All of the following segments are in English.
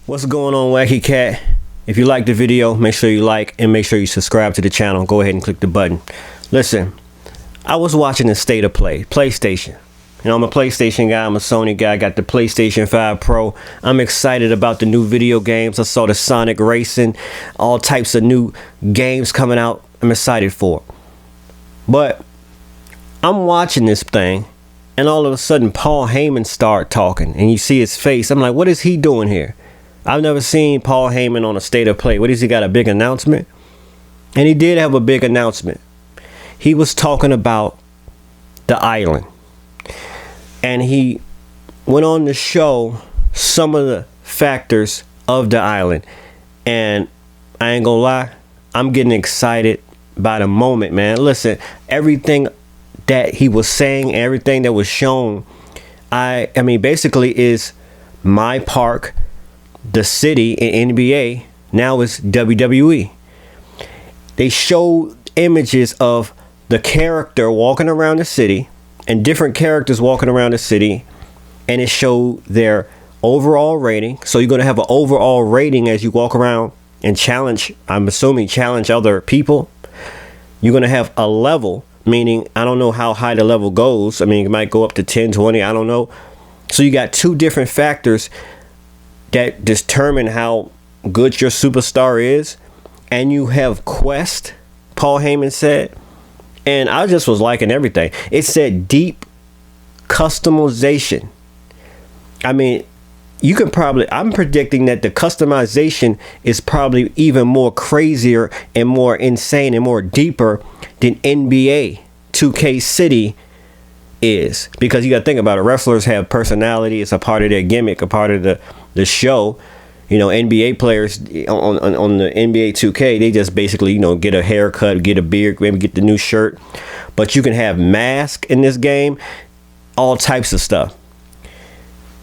What's going on, Wacky Cat? If you like the video, make sure you like and make sure you subscribe to the channel. Go ahead and click the button. Listen, I was watching the State of Play, PlayStation. You know, I'm a PlayStation guy, I'm a Sony guy, I got the PlayStation 5 Pro. I'm excited about the new video games. I saw the Sonic Racing, all types of new games coming out. I'm excited for. But I'm watching this thing, and all of a sudden Paul Heyman start talking, and you see his face. I'm like, what is he doing here? I've never seen Paul Heyman on a State of Play. What is he got, a big announcement? And he did have a big announcement. He was talking about the island. And he went on to show some of the factors of the island. And I ain't gonna lie, I'm getting excited by the moment, man. Listen, everything that he was saying, everything that was shown, I mean, basically is my park. The city in NBA now is WWE. They show images of the character walking around the city and different characters walking around the city, and it showed their overall rating. So you're going to have an overall rating as you walk around and challenge, I'm assuming challenge other people. You're going to have a level, meaning I don't know how high the level goes. I mean, it might go up to 10, 20, I don't know. So you got two different factors that determine how good your superstar is. And you have quest, Paul Heyman said, and I just was liking everything. It said deep customization. I mean, you can probably, I'm predicting that the customization is probably even more crazier and more insane and more deeper than NBA 2K City is, because you got to think about it. Wrestlers have personality. It's a part of their gimmick, a part of the show. You know, NBA players on the NBA 2K, they just basically, you know, get a haircut, get a beard, maybe get the new shirt. But you can have mask in this game, all types of stuff.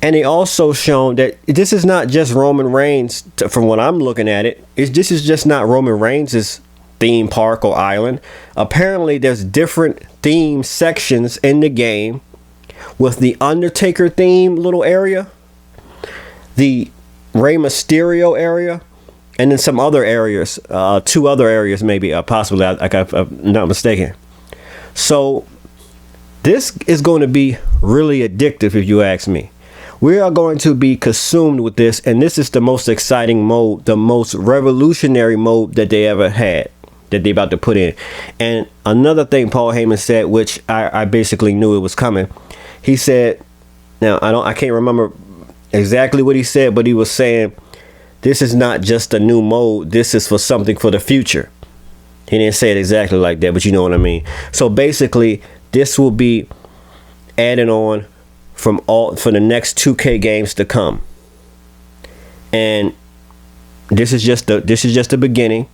And they also shown that this is not just Roman Reigns, from what I'm looking at it. This is just not Roman Reigns' theme park or island. Apparently there's different theme sections in the game, with the Undertaker theme little area, the Rey Mysterio area, and then some other areas, two other areas maybe, possibly, if I'm not mistaken. So this is going to be really addictive, if you ask me. We are going to be consumed with this, and this is the most exciting mode, the most revolutionary mode that they ever had, that they about to put in. And another thing Paul Heyman said, which I basically knew it was coming. He said, now I can't remember exactly what he said, but he was saying this is not just a new mode, this is for something for the future. He didn't say it exactly like that, but you know what I mean. So basically this will be added on for the next 2K games to come. And this is just the beginning.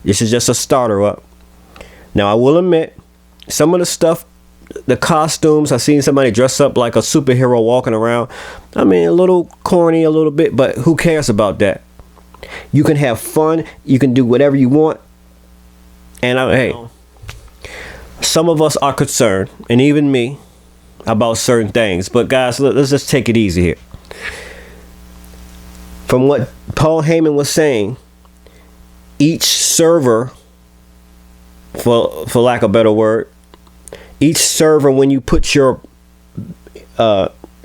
This is just a starter up. Now I will admit, some of the stuff, the costumes, I seen somebody dress up like a superhero walking around. I mean, a little corny, a little bit, but who cares about that? You can have fun. You can do whatever you want. And hey, some of us are concerned, and even me, about certain things. But guys, let's just take it easy here. From what Paul Heyman was saying, each server, for lack of a better word, each server, when you put your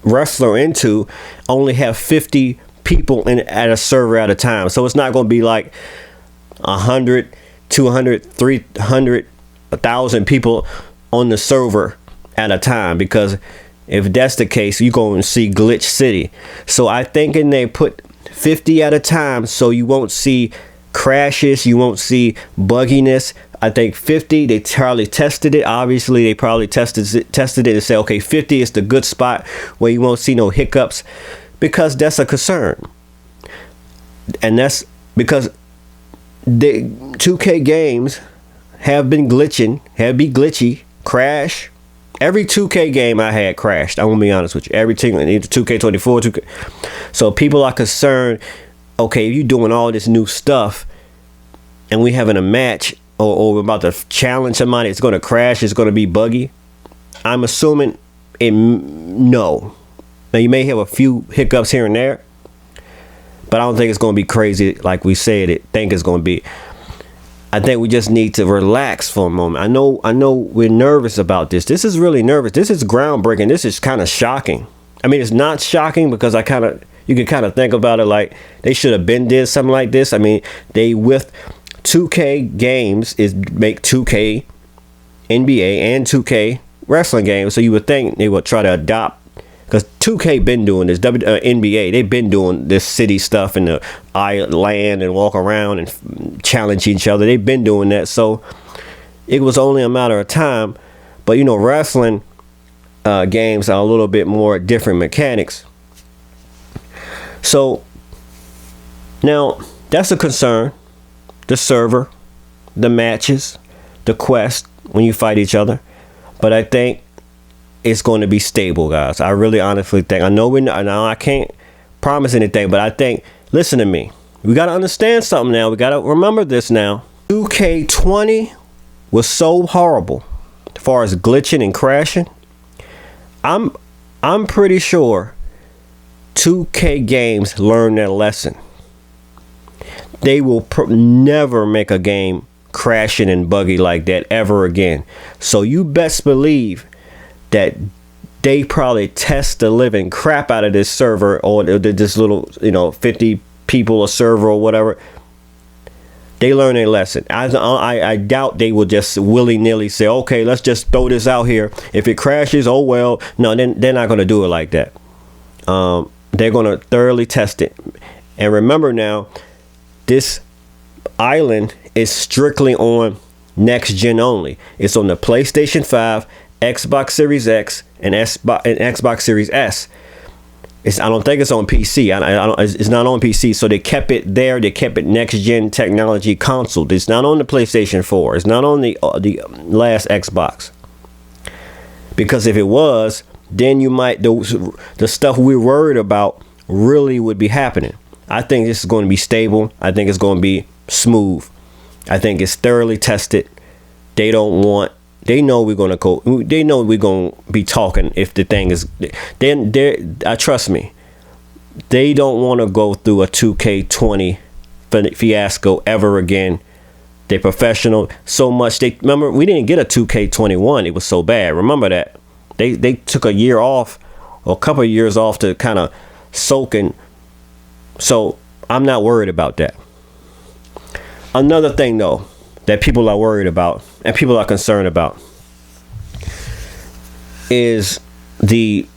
wrestler into, only have 50 people in at a server at a time. So it's not going to be like 100, 200, 300, 1,000 people on the server at a time, because if that's the case, you're going to see Glitch City. So I think they put 50 at a time, so you won't see crashes, you won't see bugginess. I think 50, they probably tested it. Obviously, they probably tested it and said, okay, 50 is the good spot where you won't see no hiccups, because that's a concern. And that's because the 2K games have been glitchy, crash. Every 2K game I had crashed. I'm going to be honest with you. Every single, either 2K24, 2K. So people are concerned, okay, if you're doing all this new stuff and we having a match, or we're about to challenge somebody, it's going to crash, it's going to be buggy. I'm assuming no. Now you may have a few hiccups here and there, but I don't think it's going to be crazy like we said it think it's going to be. I think we just need to relax for a moment. I know we're nervous about this. This is really nervous. This is groundbreaking. This is kind of shocking. I mean, it's not shocking because you can kind of think about it like they should have been did something like this. I mean, they with 2K games is make 2K NBA and 2K wrestling games. So you would think they would try to adopt, because 2K been doing this, NBA, they've been doing this city stuff in the land and walk around and challenge each other. They've been doing that. So it was only a matter of time. But, you know, wrestling games are a little bit more different mechanics. So now that's a concern. The server, the matches, the quest when you fight each other. But I think it's going to be stable, guys. I really honestly think. I know I can't promise anything, but I think, listen to me. We got to understand something now. We got to remember this now. 2K20 was so horrible as far as glitching and crashing. I'm pretty sure 2K games learned their lesson. They will never make a game crashing and buggy like that ever again. So you best believe that they probably test the living crap out of this server, or this little, 50 people a server or whatever. They learn their lesson. I doubt they will just willy-nilly say, okay, let's just throw this out here. If it crashes, oh well. No, then they're not going to do it like that. They're going to thoroughly test it. And remember now, this island is strictly on next gen only. It's on the PlayStation 5, Xbox Series X, and Xbox Series S. I don't think it's on PC. It's not on PC. So they kept it there. They kept it next gen technology console. It's not on the PlayStation 4. It's not on the last Xbox. Because if it was, then the stuff we're worried about really would be happening. I think this is going to be stable. I think it's going to be smooth. I think it's thoroughly tested. They know we're going to go. They know we're going to be talking if the thing is. Then trust me. They don't want to go through a 2K20 fiasco ever again. They're professional so much. Remember, we didn't get a 2K21. It was so bad. Remember that. They took a year off, or a couple of years off, to kind of soak in. So I'm not worried about that. Another thing, though, that people are worried about and people are concerned about is the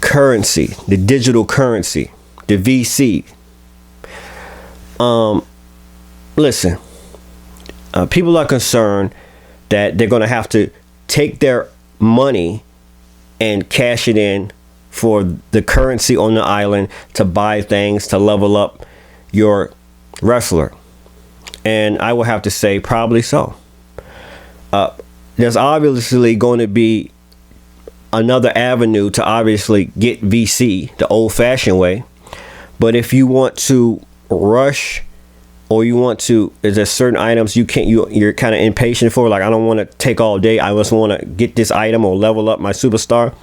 currency, the digital currency, the VC. Listen, people are concerned that they're going to have to take their money and cash it in for the currency on the island to buy things, to level up your wrestler. And I will have to say probably so. There's obviously going to be another avenue to obviously get VC the old-fashioned way. But if you want to rush, or there's certain items you're kind of impatient for, like I don't want to take all day, I just want to get this item or level up my superstar,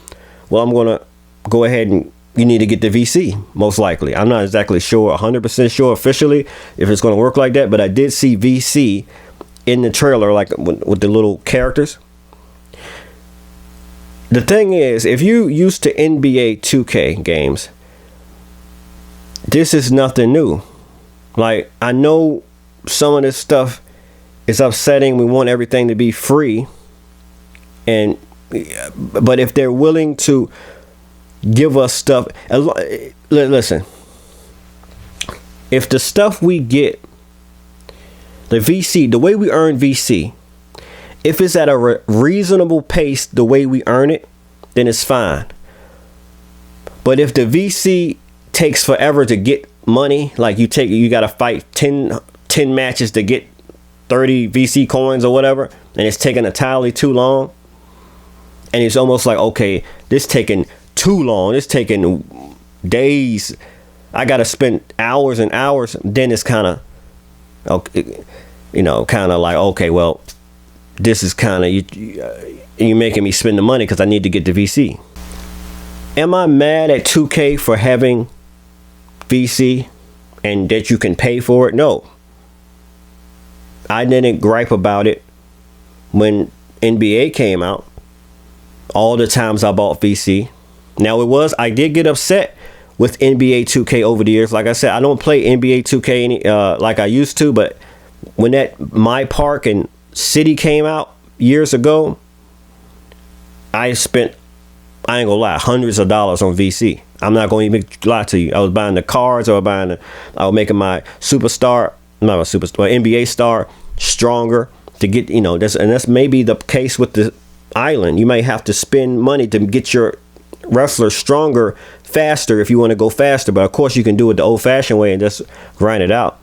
well, I'm going to go ahead and you need to get the VC, most likely. I'm not exactly sure, 100% sure officially if it's going to work like that, but I did see VC in the trailer, like with the little characters. The thing is, if you used to NBA 2K games, this is nothing new. Like, I know some of this stuff is upsetting. We want everything to be free. But if they're willing to give us stuff, listen, if the stuff we get, the VC, the way we earn VC, if it's at a reasonable pace, the way we earn it, then it's fine. But if the VC takes forever to get money, like you got to fight 10 matches to get 30 VC coins or whatever, and it's taking entirely too long, and it's almost like, okay, this taking too long, it's taking days, I got to spend hours and hours, then it's kind of, okay, kind of like, okay, well, this is kind of, you're making me spend the money because I need to get the VC. Am I mad at 2K for having VC and that you can pay for it. No, I didn't gripe about it when NBA came out. All the times I bought VC. Now I did get upset with NBA 2K over the years. Like I said, I don't play NBA 2K like I used to, but when that My Park and City came out years ago, I spent, I ain't gonna lie, hundreds of dollars on VC. I'm not gonna even lie to you. I was buying the cards, I was making my NBA star stronger to get, that's maybe the case with the island. You might have to spend money to get your wrestler stronger faster if you want to go faster, but of course you can do it the old-fashioned way and just grind it out.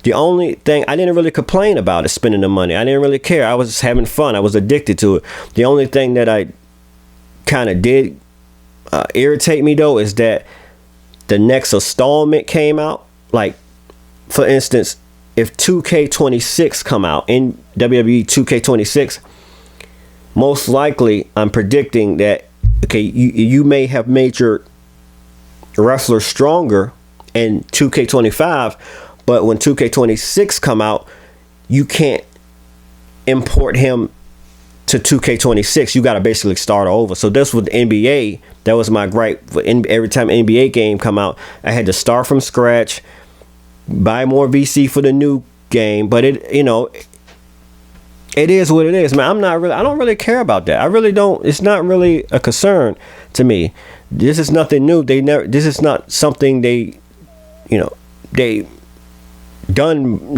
The only thing I didn't really complain about is spending the money. I didn't really care. I was just having fun. I was addicted to it. The only thing that I kind of did irritate me though is that the next installment came out. Like, for instance, if 2K26 come out in WWE 2K26, most likely I'm predicting that, okay, you may have made your wrestler stronger in 2K25, but when 2K26 come out, you can't import him to 2K26. You got to basically start over. So that's with the NBA. That was my gripe. Every time NBA game come out, I had to start from scratch, buy more VC for the new game. But it is what it is, man. I don't really care about that. I really don't. It's not really a concern to me. This is nothing new. This is not something they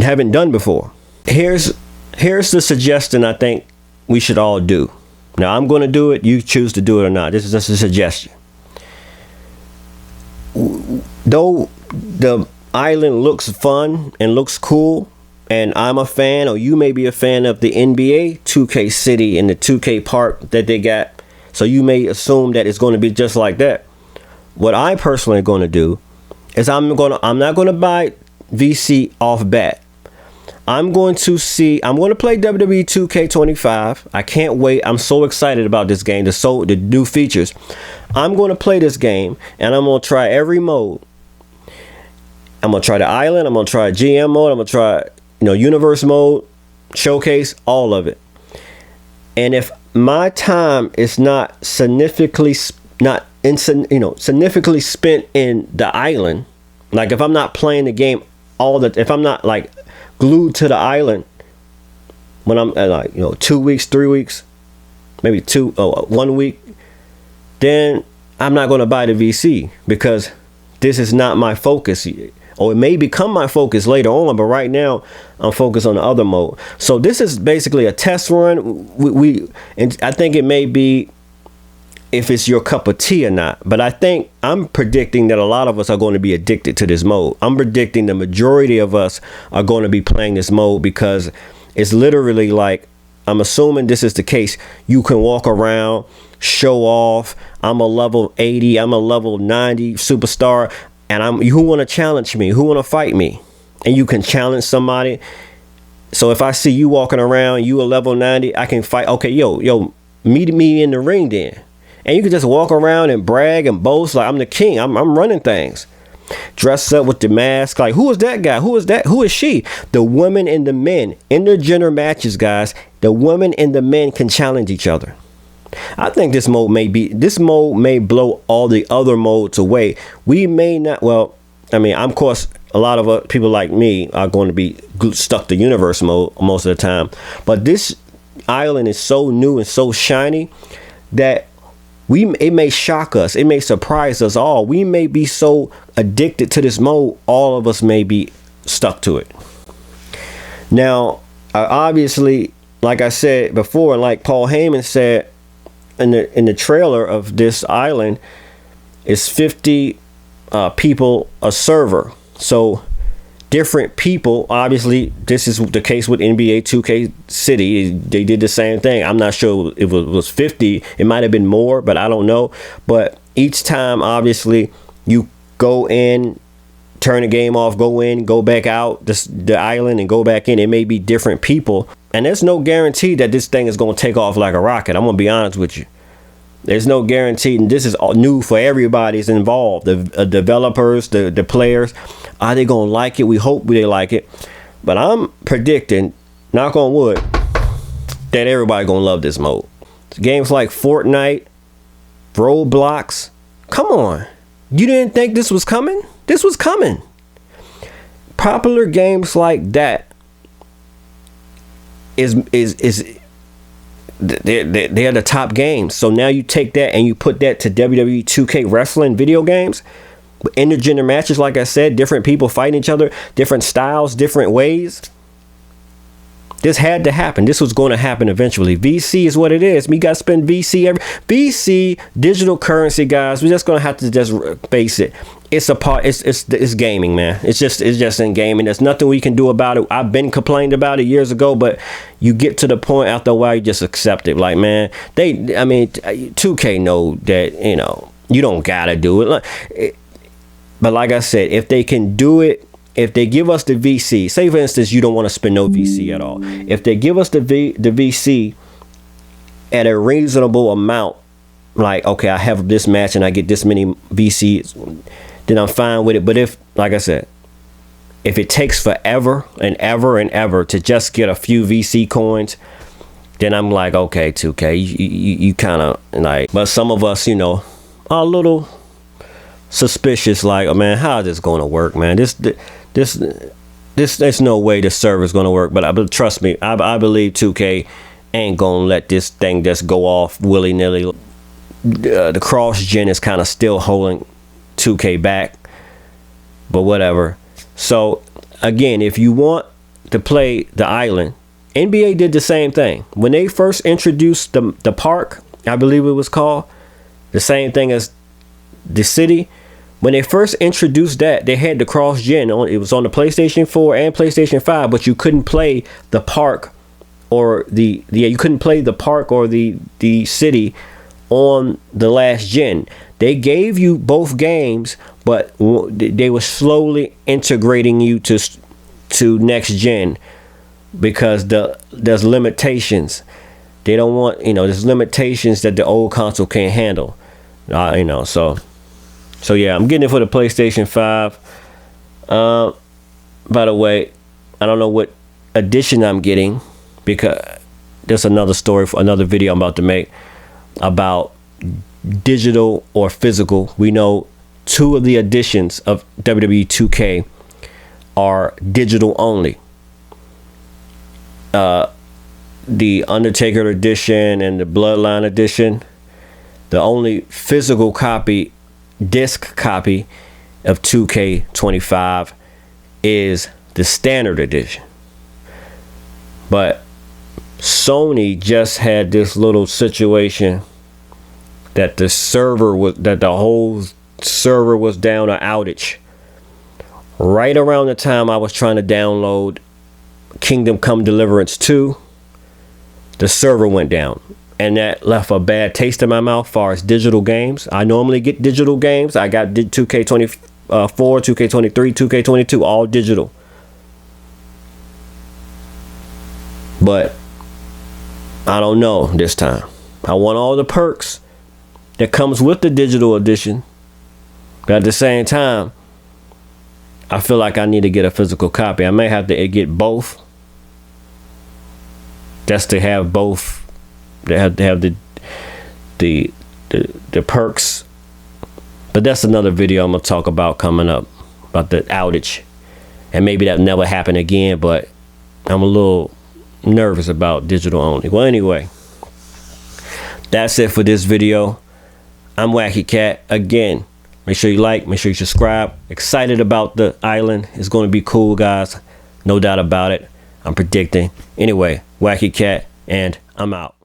haven't done before. Here's the suggestion I think we should all do. Now, I'm going to do it. You choose to do it or not. This is just a suggestion. Though the island looks fun and looks cool, and I'm a fan, or you may be a fan of the NBA 2K City and the 2K Park that they got, so you may assume that it's going to be just like that. What I personally going to do is I'm not going to buy VC off bat. I'm going to play WWE 2K25. I can't wait. I'm so excited about this game, the new features. I'm going to play this game, and I'm going to try every mode. I'm going to try the island. I'm going to try GM mode. I'm going to try, universe mode, showcase, all of it. And if my time is not significantly spent in the island, like if I'm not playing the game if I'm not like glued to the island when I'm at 2 weeks, 3 weeks, maybe 1 week, then I'm not going to buy the VC, because this is not my focus. Or it may become my focus later on, but right now I'm focused on the other mode. So this is basically a test run. And I think it may be if it's your cup of tea or not. But I'm predicting that a lot of us are going to be addicted to this mode. I'm predicting the majority of us are going to be playing this mode, because it's literally like, I'm assuming this is the case, you can walk around, show off. I'm a level 80, I'm a level 90 superstar, and who want to challenge me? Who want to fight me? And you can challenge somebody. So if I see you walking around, you a level 90, I can fight. Okay, yo, meet me in the ring then. And you can just walk around and brag and boast like I'm the king. I'm running things. Dress up with the mask. Like, who is that guy? Who is that? Who is she? The women and the men. Intergender matches, guys. The women and the men can challenge each other. I think this mode may blow all the other modes away. We may not. Well, of course, a lot of people like me are going to be stuck to universe mode most of the time. But this island is so new and so shiny that it may shock us. It may surprise us all. We may be so addicted to this mode, all of us may be stuck to it. Now, obviously, like I said before, and like Paul Heyman said in the trailer of this island, is 50 people a server. So different people. Obviously, this is the case with NBA 2K City. They did the same thing. I'm not sure if it was 50. It might have been more, but I don't know. But each time, obviously, you go in, turn the game off, go in, go back out the island and go back in. It may be different people. And there's no guarantee that this thing is going to take off like a rocket. I'm going to be honest with you. There's no guarantee, and this is all new for everybody's involved. The developers, the players. Are they gonna like it? We hope they like it. But I'm predicting, knock on wood, that everybody gonna love this mode. Games like Fortnite, Roblox. Come on. You didn't think this was coming? This was coming. Popular games like that they're the top games. So now you take that and you put that to WWE 2K wrestling video games. Intergender matches, like I said, different people fighting each other, different styles, different ways. This had to happen. This was going to happen eventually. VC is what it is. We got to spend VC digital currency, guys. We're just going to have to just face it. It's a part. It's gaming, man. It's just in gaming. There's nothing we can do about it. I've been complaining about it years ago, but you get to the point after a while, you just accept it. Like, man, 2K know that, you don't gotta do it. But like I said, if they can do it, if they give us the VC, say for instance, you don't want to spend no VC at all. If they give us the VC at a reasonable amount, like, okay, I have this match and I get this many VCs, then I'm fine with it. But if, like I said, if it takes forever and ever and ever to just get a few VC coins, then I'm like, okay, 2K, you kind of like, but some of us, are a little suspicious, like, oh man, how is this going to work, man? There's no way the server's going to work. But trust me, I believe 2K ain't going to let this thing just go off willy-nilly. The cross-gen is kind of still holding 2K back, but whatever. So again, if you want to play the island, NBA did the same thing. When they first introduced the park, I believe it was called, the same thing as the city. When they first introduced that, they had the cross-gen on. It was on the PlayStation 4 and PlayStation 5, but you couldn't play the park or you couldn't play the park or the city on the last gen. They gave you both games, but they were slowly integrating you to next gen because there's limitations. They don't want, there's limitations that the old console can't handle. So yeah, I'm getting it for the PlayStation 5. By the way, I don't know what edition I'm getting because there's another story for another video I'm about to make about digital or physical. We know 2 of the editions of WWE 2K are digital only. The Undertaker edition and the Bloodline edition. The only physical copy, disc copy of 2K25 is the standard edition. But Sony just had this little situation that the whole server was down, an outage. Right around the time I was trying to download Kingdom Come Deliverance 2, the server went down. And that left a bad taste in my mouth as far as digital games. I normally get digital games. I got 2K24, 2K23, 2K22, all digital. But I don't know this time. I want all the perks that comes with the digital edition. But at the same time, I feel like I need to get a physical copy. I may have to get both. Just to have both. They have to have the perks. But that's another video I'm gonna talk about coming up, about the outage. And maybe that never happened again, but I'm a little nervous about digital only. Well, anyway, that's it for this video. I'm Wacky Cat. Again, make sure you like, make sure you subscribe. Excited about the island. It's going to be cool, guys. No doubt about it. I'm predicting. Anyway, Wacky Cat, and I'm out.